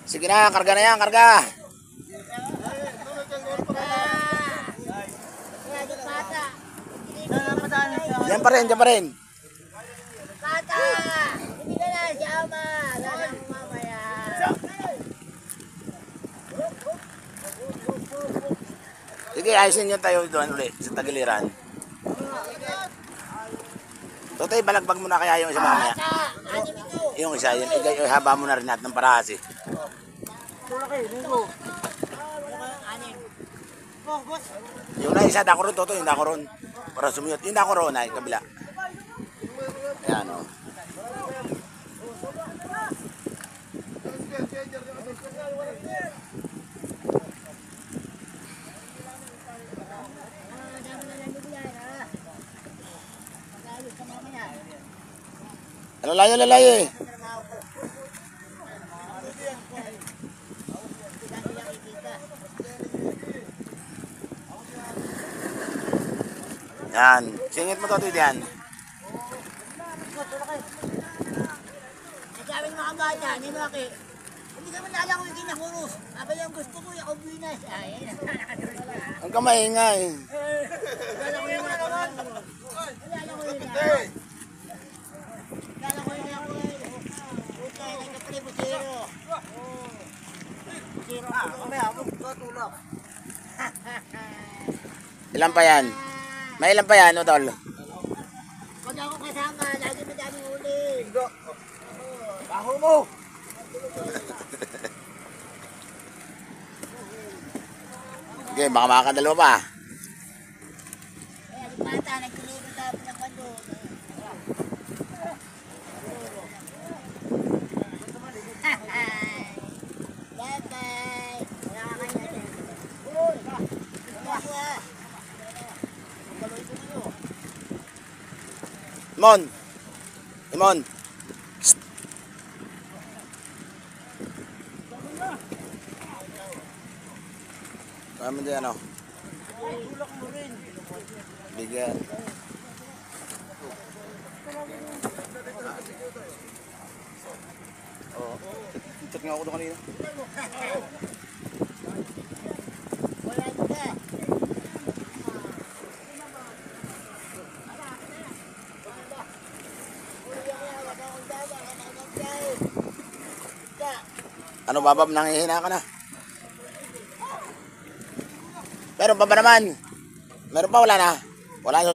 Sige na, karga na yan, karga. Diyan pa rin, diyan pa rin. Bata! Hindi ka na, siyama! Lalang mamaya! Sige, ayusin nyo tayo doon ulit sa tagiliran. Totoy, balagbag mo na kaya yung isa mamaya. Yung isa, yun, haba mo na rin natin ng parasi. Yung na isa, dako ron, Totoy, yung dako ron. Para sumiyot, yung dako ron, ay, kabila. Ayan, o. Lalayo, lalayo eh. Yan. Singit mo Totoy diyan. Sabi ng mga bata, hindi malaki. Hindi ka man alam ko yung kinakurus. Abay yung gusto ko, yung binas. Ayan. Ang kamaingay. Wala ko yung ako. Wala ko yung ako. Wala ko yung ako. Puta, nagkapribo zero. Zero. Mamaya mo, tutulog. Ilan pa yan? May ilan pa yan, Utol? Pag ako kasama, lagi madami huli. Baho mo! Okay, baka makakadalawa pa. Ayan, yung bata, nagtuloy tayo ng bando. Bye-bye. Wala ka kanya dyan. Imon! Imon! Psst. Kami dyan, ano? Bigyan. Oo. Chat nga ako doon kanina. Wala ka. Ano babab, nangihina ka na? Meron pa ba naman? Meron pa, wala na? Wala na.